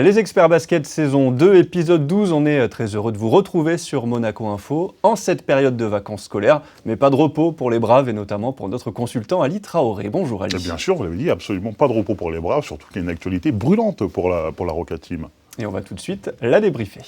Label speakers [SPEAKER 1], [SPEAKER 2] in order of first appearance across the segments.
[SPEAKER 1] Les experts basket saison 2, épisode 12, on est très heureux de vous retrouver sur Monaco Info en cette période de vacances scolaires, mais pas de repos pour les Braves et notamment pour notre consultant Ali Traoré. Bonjour Ali.
[SPEAKER 2] Bien sûr, vous l'avez dit, absolument pas de repos pour les Braves, surtout qu'il y a une actualité brûlante pour la Roca Team.
[SPEAKER 1] Et on va tout de suite la débriefer.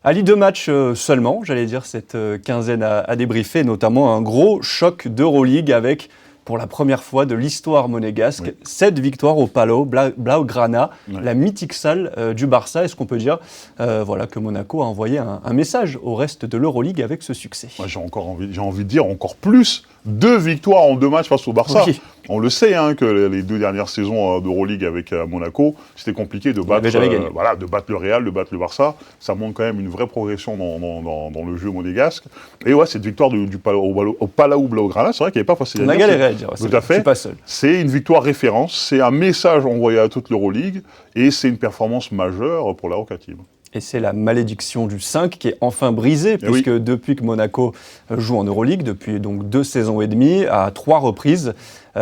[SPEAKER 1] Ali, 2 matchs seulement, j'allais dire, cette quinzaine à débriefer, notamment un gros choc d'Euroleague avec, pour la première fois de l'histoire monégasque, 7 victoires au Palau Blaugrana, la mythique salle du Barça. Est-ce qu'on peut dire que Monaco a envoyé un message au reste de l'Euroleague avec ce succès?
[SPEAKER 2] Moi, j'ai envie de dire encore plus, 2 victoires en 2 matchs face au Barça. Oui. On le sait que les 2 dernières saisons d'Euroleague avec Monaco, c'était compliqué de battre le Real, de battre le Barça. Ça montre quand même une vraie progression dans le jeu monégasque. Et ouais, cette victoire au Palau Blaugrana, c'est vrai qu'il n'y avait pas facile.
[SPEAKER 1] On a galéré à dire,
[SPEAKER 2] tout à fait.
[SPEAKER 1] Je suis pas seul.
[SPEAKER 2] C'est une victoire référence, c'est un message envoyé à toute l'Euroleague et c'est une performance majeure pour la Roca Team.
[SPEAKER 1] Et c'est la malédiction du 5 qui est enfin brisée, puisque depuis que Monaco joue en Euroleague, depuis donc 2 saisons et demie, à 3 reprises,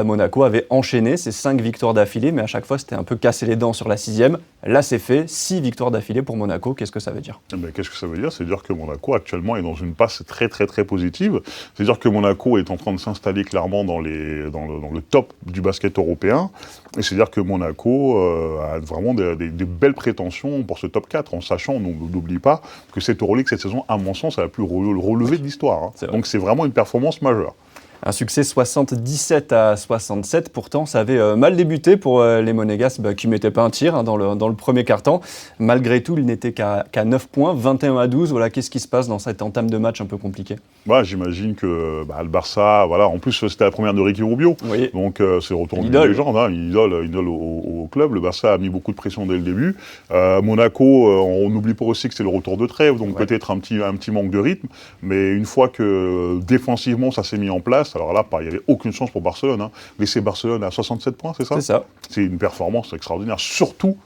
[SPEAKER 1] Monaco avait enchaîné ses 5 victoires d'affilée, mais à chaque fois c'était un peu cassé les dents sur la 6e. Là c'est fait, 6 victoires d'affilée pour Monaco. Qu'est-ce que ça veut dire ?
[SPEAKER 2] Qu'est-ce que ça veut dire ? C'est-à-dire que Monaco actuellement est dans une passe très très très positive. C'est-à-dire que Monaco est en train de s'installer clairement dans le top du basket européen. Et c'est-à-dire que Monaco a vraiment des belles prétentions pour ce top 4, en sachant, on n'oublie pas, que cette Euroleague cette saison, à mon sens, c'est la plus relevée de l'histoire. Donc c'est vraiment une performance majeure.
[SPEAKER 1] Un succès 77-67, pourtant ça avait mal débuté pour les Monégasques qui ne mettaient pas un tir dans le premier quart-temps. Malgré tout, il n'était qu'à 9 points, 21-12. Voilà, qu'est-ce qui se passe dans cette entame de match un peu compliquée ?
[SPEAKER 2] J'imagine que le Barça, en plus c'était la première de Ricky Rubio, donc c'est le retour d'une légende, une idole au club. Le Barça a mis beaucoup de pression dès le début. Monaco, on n'oublie pas aussi que c'est le retour de trêve, donc peut-être un petit manque de rythme, mais une fois que défensivement ça s'est mis en place, alors là, il n'y avait aucune chance pour Barcelone. Laisser Barcelone à 67 points, c'est ça ?
[SPEAKER 1] C'est ça.
[SPEAKER 2] C'est une performance extraordinaire, surtout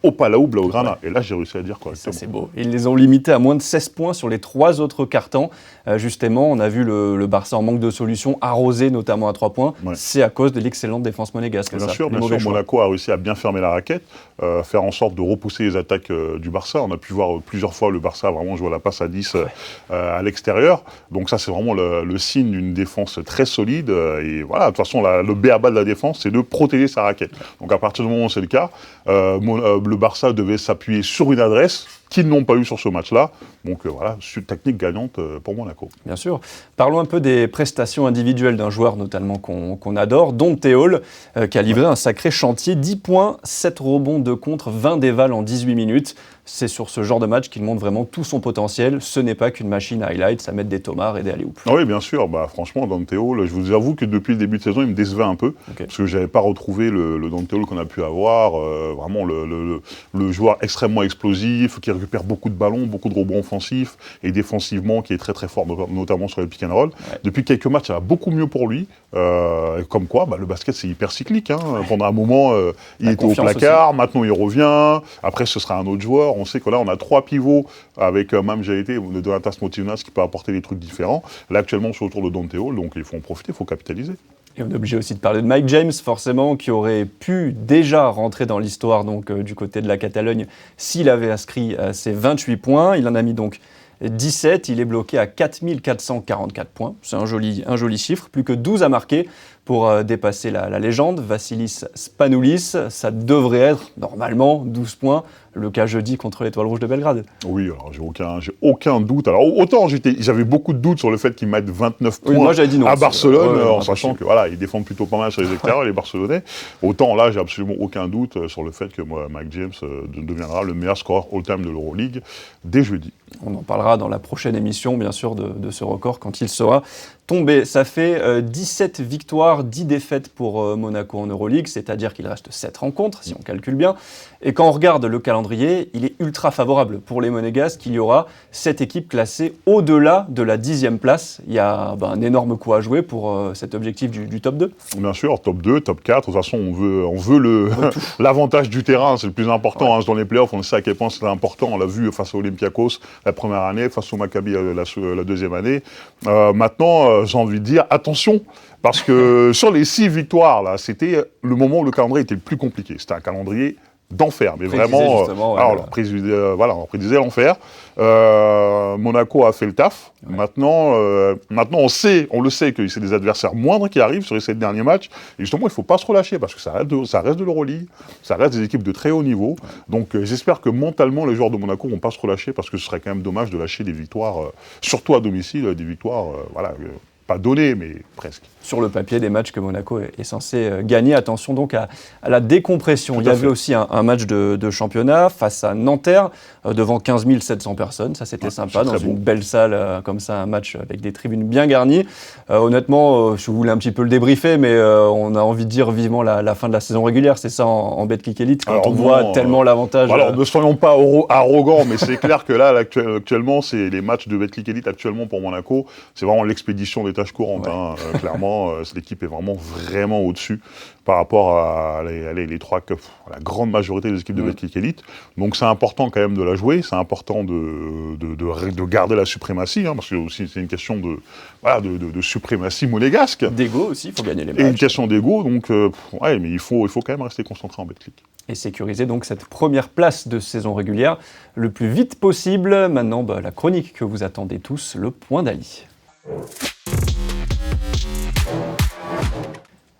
[SPEAKER 2] au Palau Blaugrana. Et là, j'ai réussi à dire correctement.
[SPEAKER 1] Ça, c'est beau. Ils les ont limités à moins de 16 points sur les 3 autres quart-temps. Justement, on a vu le Barça en manque de solutions, arrosé notamment à 3 points. Ouais. C'est à cause de l'excellente défense monégasque.
[SPEAKER 2] Bien sûr, Monaco a réussi à bien fermer la raquette, faire en sorte de repousser les attaques du Barça. On a pu voir plusieurs fois le Barça vraiment jouer à la passe à 10 à l'extérieur. Donc ça, c'est vraiment le signe d'une défense très solide. Et voilà, de toute façon, le b.a.-ba de la défense, c'est de protéger sa raquette. Donc à partir du moment où c'est le cas, le Barça devait s'appuyer sur une adresse qu'ils n'ont pas eu sur ce match-là. Donc technique gagnante pour Monaco.
[SPEAKER 1] Bien sûr. Parlons un peu des prestations individuelles d'un joueur notamment qu'on adore, Don Théol, qui a livré un sacré chantier. 10 points, 7 rebonds, 2 contre, 20 dévals en 18 minutes. C'est sur ce genre de match qu'il montre vraiment tout son potentiel. Ce n'est pas qu'une machine à highlights, à mettre des tomards et des alley-oops.
[SPEAKER 2] Oui, bien sûr. Franchement, Don Théol, je vous avoue que depuis le début de saison, il me décevait un peu. Parce que je n'avais pas retrouvé le Don Théol qu'on a pu avoir. Vraiment le joueur extrêmement explosif, qui récupère beaucoup de ballons, beaucoup de rebonds offensifs, et défensivement, qui est très très fort, notamment sur le pick and roll. Ouais. Depuis quelques matchs, ça va beaucoup mieux pour lui. Comme quoi, le basket, c'est hyper cyclique. Pendant un moment, il était au placard, aussi. Maintenant il revient. Après, ce sera un autre joueur. On sait que là, on a 3 pivots avec même de Donatas Motinas qui peut apporter des trucs différents. Là, actuellement, c'est autour de Don Théol, donc il faut en profiter, il faut capitaliser.
[SPEAKER 1] Et on est obligé aussi de parler de Mike James, forcément, qui aurait pu déjà rentrer dans l'histoire du côté de la Catalogne s'il avait inscrit ses 28 points. Il en a mis donc 17, il est bloqué à 4444 points. C'est un joli chiffre, plus que 12 à marquer pour dépasser la légende, Vassilis Spanoulis. Ça devrait être, normalement, 12 points, le cas jeudi contre l'Étoile Rouge de Belgrade.
[SPEAKER 2] Oui, alors j'ai aucun doute. Alors autant j'avais beaucoup de doutes sur le fait qu'ils mettent 29 points
[SPEAKER 1] moi, dit non,
[SPEAKER 2] à Barcelone, en sachant que ils défendent plutôt pas mal sur les extérieurs, les Barcelonais. Autant là, j'ai absolument aucun doute sur le fait que Mike James deviendra le meilleur scoreur all-time de l'Euroleague dès jeudi.
[SPEAKER 1] On en parlera dans la prochaine émission, bien sûr, de ce record quand il sera tombé. Ça fait 17 victoires, 10 défaites pour Monaco en Euroleague, c'est-à-dire qu'il reste 7 rencontres, si on calcule bien. Et quand on regarde le calendrier, il est ultra favorable pour les Monégasques. Il y aura 7 équipes classées au-delà de la 10e place. Il y a un énorme coup à jouer pour cet objectif du top 2.
[SPEAKER 2] Bien sûr, top 2, top 4. De toute façon, on veut l'avantage du terrain, c'est le plus important. Dans les playoffs, on sait à quel point c'est important. On l'a vu face à Olympiakos la première année, face au Maccabi la deuxième année. Maintenant, j'ai envie de dire, attention, parce que sur les 6 victoires, là, c'était le moment où le calendrier était le plus compliqué. C'était un calendrier d'enfer, mais vraiment, on prédisait l'enfer. Monaco a fait le taf. Ouais. Maintenant, on le sait que c'est des adversaires moindres qui arrivent sur les 7 derniers matchs. Et justement, il ne faut pas se relâcher parce que ça reste de l'Euroleague, ça reste des équipes de très haut niveau. Ouais. Donc, j'espère que mentalement, les joueurs de Monaco ne vont pas se relâcher parce que ce serait quand même dommage de lâcher des victoires, surtout à domicile, des victoires, pas données, mais presque.
[SPEAKER 1] Sur le papier, des matchs que Monaco est censé gagner. Attention donc à la décompression. Il y avait aussi un match de championnat face à Nanterre, devant 15 700 personnes. Ça, c'était sympa, dans une belle salle, comme ça, un match avec des tribunes bien garnies. Honnêtement, je voulais un petit peu le débriefer, mais on a envie de dire vivement la fin de la saison régulière. C'est ça en Betclic Elite, quand on voit tellement l'avantage.
[SPEAKER 2] Alors, ne soyons pas arrogants, mais c'est clair que là, actuellement, c'est les matchs de Betclic Elite actuellement pour Monaco. C'est vraiment l'expédition des tâches courantes, ouais. Clairement. L'équipe est vraiment au-dessus par rapport à la grande majorité des équipes de Betclic Elite. Donc c'est important quand même de la jouer, c'est important de garder la suprématie, parce que aussi c'est une question de suprématie monégasque.
[SPEAKER 1] D'ego aussi, il faut gagner les matchs.
[SPEAKER 2] Et une question d'ego, donc mais il faut quand même rester concentré en Betclic.
[SPEAKER 1] Et sécuriser donc cette première place de saison régulière le plus vite possible. Maintenant, la chronique que vous attendez tous, le point d'Ali.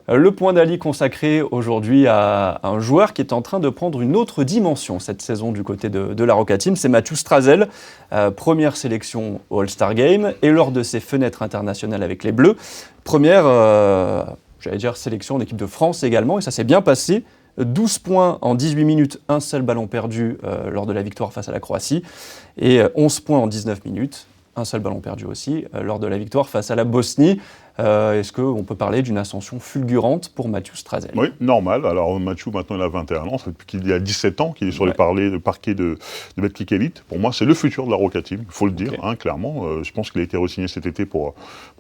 [SPEAKER 1] Le point d'Ali consacré aujourd'hui à un joueur qui est en train de prendre une autre dimension cette saison du côté de la Roca Team, c'est Mathieu Strazel, première sélection au All-Star Game et lors de ses fenêtres internationales avec les Bleus, première sélection en équipe de France également, et ça s'est bien passé. 12 points en 18 minutes, un seul ballon perdu lors de la victoire face à la Croatie, et 11 points en 19 minutes. Un seul ballon perdu aussi lors de la victoire face à la Bosnie. Est-ce qu'on peut parler d'une ascension fulgurante pour Mathieu Strazel ?
[SPEAKER 2] Oui, normal. Alors Mathieu, maintenant, il a 21 ans. C'est depuis qu'il y a 17 ans qu'il est sur les parquets de Betclic Elite. Pour moi, c'est le futur de la Roca Team, il faut le dire, clairement. Je pense qu'il a été re-signé cet été pour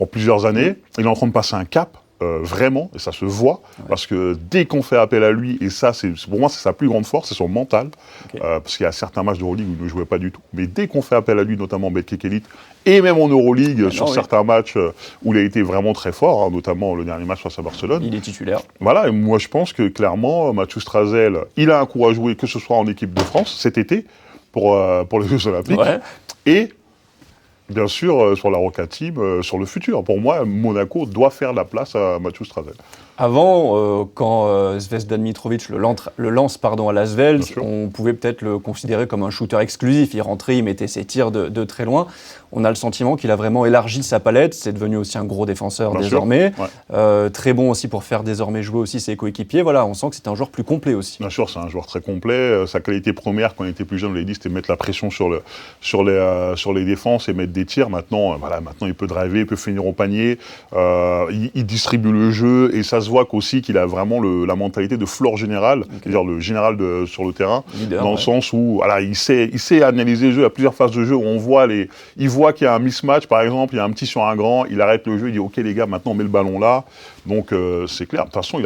[SPEAKER 2] plusieurs années. Il est en train de passer un cap. Vraiment, et ça se voit, parce que dès qu'on fait appel à lui, et ça, pour moi, c'est sa plus grande force, c'est son mental, parce qu'il y a certains matchs de Euroleague où il ne jouait pas du tout, mais dès qu'on fait appel à lui, notamment en Betclic Elite, et même en Euroleague, certains matchs où il a été vraiment très fort, notamment le dernier match face à Barcelone.
[SPEAKER 1] Il est titulaire.
[SPEAKER 2] Voilà, et moi je pense que clairement, Mathieu Strazel, il a un coup à jouer, que ce soit en équipe de France, cet été, pour les Jeux Olympiques, et bien sûr, sur la Roca Team, sur le futur. Pour moi, Monaco doit faire la place à Mathieu Strazel.
[SPEAKER 1] Avant, quand Zvezdan Mitrovic le lance à l'Asvel, on pouvait peut-être le considérer comme un shooter exclusif. Il rentrait, il mettait ses tirs de très loin. On a le sentiment qu'il a vraiment élargi sa palette. C'est devenu aussi un gros défenseur désormais. Très bon aussi pour faire désormais jouer aussi ses coéquipiers. Voilà, on sent que c'est un joueur plus complet aussi.
[SPEAKER 2] Bien sûr, c'est un joueur très complet. Sa qualité première, quand il était plus jeune, on l'a dit, c'était mettre la pression sur les défenses et mettre des tirs. Maintenant, il peut driver, il peut finir au panier. Il distribue le jeu et ça se voit qu'aussi qu'il a vraiment la mentalité de floor général, c'est-à-dire le général sur le terrain, le sens où il sait analyser le jeu à plusieurs phases de jeu où il voit qu'il y a un mismatch, par exemple, il y a un petit sur un grand, il arrête le jeu, il dit ok les gars, maintenant on met le ballon là. Donc c'est clair. De toute façon,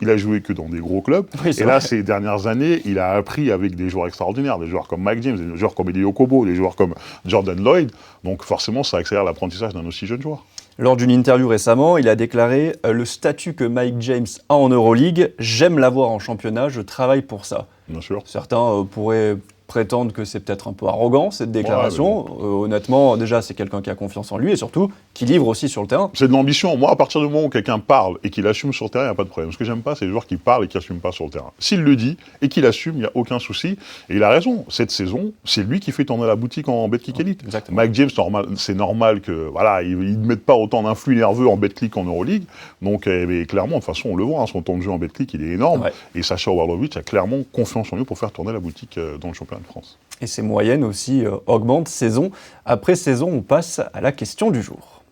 [SPEAKER 2] il a joué que dans des gros clubs. Oui, et là, ces dernières années, il a appris avec des joueurs extraordinaires, des joueurs comme Mike James, des joueurs comme Elie Okobo, des joueurs comme Jordan Lloyd. Donc forcément, ça accélère l'apprentissage d'un aussi jeune joueur.
[SPEAKER 1] Lors d'une interview récemment, il a déclaré « Le statut que Mike James a en Euroleague, j'aime l'avoir en championnat, je travaille pour ça ».
[SPEAKER 2] Bien sûr.
[SPEAKER 1] Certains pourraient prétendent que c'est peut-être un peu arrogant, cette déclaration. Honnêtement, déjà, c'est quelqu'un qui a confiance en lui et surtout qui livre aussi sur le terrain.
[SPEAKER 2] C'est de l'ambition. Moi, à partir du moment où quelqu'un parle et qu'il assume sur le terrain, il n'y a pas de problème. Ce que j'aime pas, c'est les joueurs qui parlent et qui n'assument pas sur le terrain. S'il le dit et qu'il assume, il n'y a aucun souci. Et il a raison. Cette saison, c'est lui qui fait tourner la boutique en Betclic Elite.
[SPEAKER 1] Exactement.
[SPEAKER 2] Mike James, c'est normal que ils ne mettent pas autant d'influx nerveux en Betclic qu'en Euroleague. Donc, clairement, de toute façon, on le voit, son temps de jeu en Betclic, il est énorme. Ouais. Et Sacha Obradovic a clairement confiance en lui pour faire tourner la boutique dans le championnat de France.
[SPEAKER 1] Et ses moyennes aussi augmentent saison après saison. On passe à la question du jour.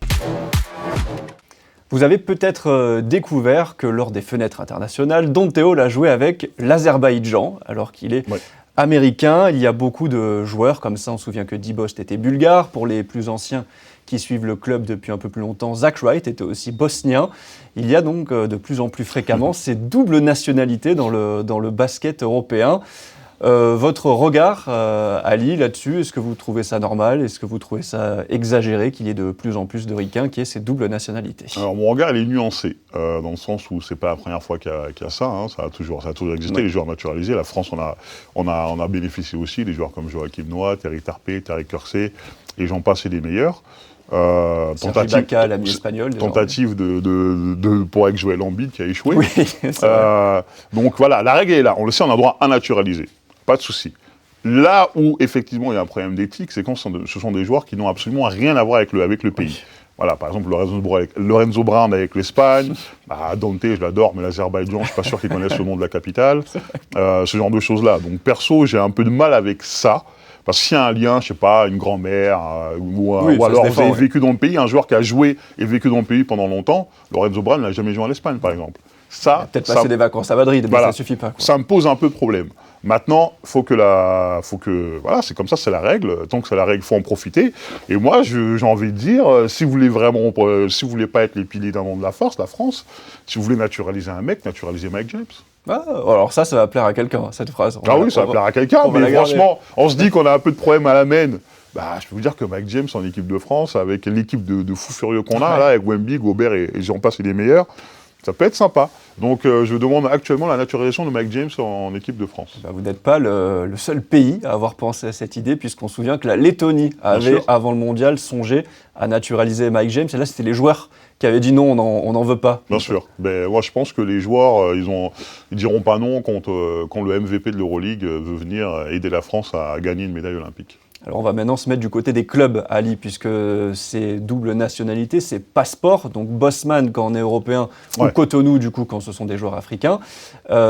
[SPEAKER 1] Vous avez peut-être découvert que lors des fenêtres internationales, Don Théo a joué avec l'Azerbaïdjan, alors qu'il est américain. Il y a beaucoup de joueurs comme ça. On se souvient que Dibost était bulgare. Pour les plus anciens qui suivent le club depuis un peu plus longtemps, Zach Wright était aussi bosnien. Il y a donc de plus en plus fréquemment ces doubles nationalités dans le basket européen. Votre regard, Ali, là-dessus, est-ce que vous trouvez ça normal? Est-ce que vous trouvez ça exagéré qu'il y ait de plus en plus de ricains qui aient ces doubles nationalités?
[SPEAKER 2] Alors mon regard, il est nuancé, dans le sens où c'est pas la première fois qu'il y a ça, hein, ça a toujours existé,
[SPEAKER 1] Ouais.
[SPEAKER 2] les joueurs naturalisés. La France on a bénéficié aussi, des joueurs comme Joachim Noah, Thierry Tarpé, Thierry Kersey, et j'en passe et des meilleurs.
[SPEAKER 1] Sergi Baca, l'ami espagnol.
[SPEAKER 2] Tentative pour avec Joël Embiid qui a échoué.
[SPEAKER 1] Oui, c'est vrai.
[SPEAKER 2] Donc voilà, la règle est là. On le sait, on a droit à un naturalisé. Pas de souci. Là où, effectivement, il y a un problème d'éthique, c'est quand ce sont des joueurs qui n'ont absolument rien à voir avec le pays.
[SPEAKER 1] Oui.
[SPEAKER 2] Voilà, par exemple, Lorenzo Brown avec l'Espagne, Dante, je l'adore, mais l'Azerbaïdjan, je ne suis pas sûr qu'ils connaissent le nom de la capitale. Ce genre de choses-là. Donc, perso, j'ai un peu de mal avec ça. Parce qu'il y a un lien, je sais pas, une grand-mère, ou alors vous avez vécu dans le pays, un joueur qui a joué et vécu dans le pays pendant longtemps, Lorenzo Brown n'a jamais joué en Espagne, par exemple. Ça,
[SPEAKER 1] peut-être passer des vacances à Madrid, mais
[SPEAKER 2] voilà,
[SPEAKER 1] ça suffit pas. Quoi.
[SPEAKER 2] Ça me pose un peu de problème. Maintenant, voilà, c'est comme ça, c'est la règle. Tant que c'est la règle, il faut en profiter. Et moi, j'ai envie de dire, si vous voulez pas être les piliers d'un nom de la force, la France, si vous voulez naturaliser un mec, naturalisez Mike James.
[SPEAKER 1] Ah, alors ça va plaire à quelqu'un, cette phrase.
[SPEAKER 2] Oui, ça va plaire à quelqu'un, mais franchement, on se dit qu'on a un peu de problème à la main. Je peux vous dire que Mike James en équipe de France, avec l'équipe de fous furieux qu'on a, là, avec Wemby, Gobert et j'en passe et les meilleurs, ça peut être sympa. Donc je demande actuellement la naturalisation de Mike James en équipe de France.
[SPEAKER 1] Vous n'êtes pas le seul pays à avoir pensé à cette idée, puisqu'on se souvient que la Lettonie avait, avant le mondial, songé à naturaliser Mike James. Et là, c'était les joueurs qui avaient dit non, on n'en veut pas.
[SPEAKER 2] Bien sûr. Moi, je pense que les joueurs, ils diront pas non quand le MVP de l'Euroleague veut venir aider la France à gagner une médaille olympique.
[SPEAKER 1] Alors on va maintenant se mettre du côté des clubs, Ali, puisque c'est double nationalité, c'est passeport, donc Bosman quand on est européen, ou Cotonou du coup quand ce sont des joueurs africains.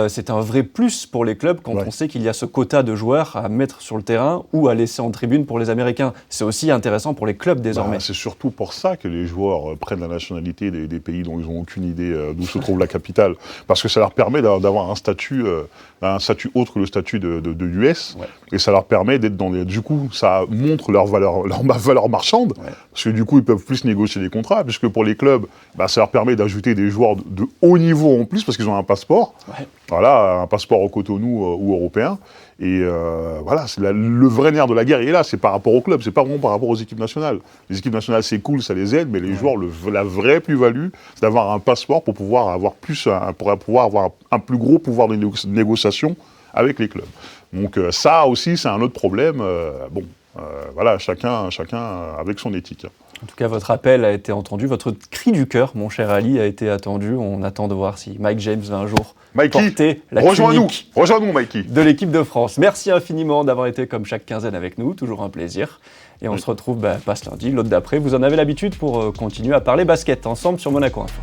[SPEAKER 1] C'est un vrai plus pour les clubs quand on sait qu'il y a ce quota de joueurs à mettre sur le terrain ou à laisser en tribune pour les Américains. C'est aussi intéressant pour les clubs désormais.
[SPEAKER 2] C'est surtout pour ça que les joueurs prennent la nationalité des pays dont ils n'ont aucune idée d'où se trouve la capitale, parce que ça leur permet d'avoir un statut autre que le statut de US, et ça leur permet d'être dans les... Du coup, ça montre leur valeur marchande, parce que du coup, ils peuvent plus négocier des contrats, puisque pour les clubs, ça leur permet d'ajouter des joueurs de haut niveau en plus, parce qu'ils ont un passeport, voilà, un passeport au Cotonou ou européen, et voilà, c'est le vrai nerf de la guerre, et là, c'est par rapport aux clubs, c'est pas vraiment par rapport aux équipes nationales. Les équipes nationales, c'est cool, ça les aide, mais les joueurs, la vraie plus-value, c'est d'avoir un passeport pour pouvoir avoir un plus gros pouvoir de négociation avec les clubs. Donc ça aussi, c'est un autre problème. Voilà, chacun avec son éthique.
[SPEAKER 1] En tout cas, votre appel a été entendu, votre cri du cœur, mon cher Ali, a été attendu. On attend de voir si Mike James va un jour porter la tunique
[SPEAKER 2] rejoins-nous, Mikey,
[SPEAKER 1] de l'équipe de France. Merci infiniment d'avoir été comme chaque quinzaine avec nous, toujours un plaisir. Et on se retrouve pas ce lundi, l'autre d'après. Vous en avez l'habitude pour continuer à parler basket ensemble sur Monaco Info.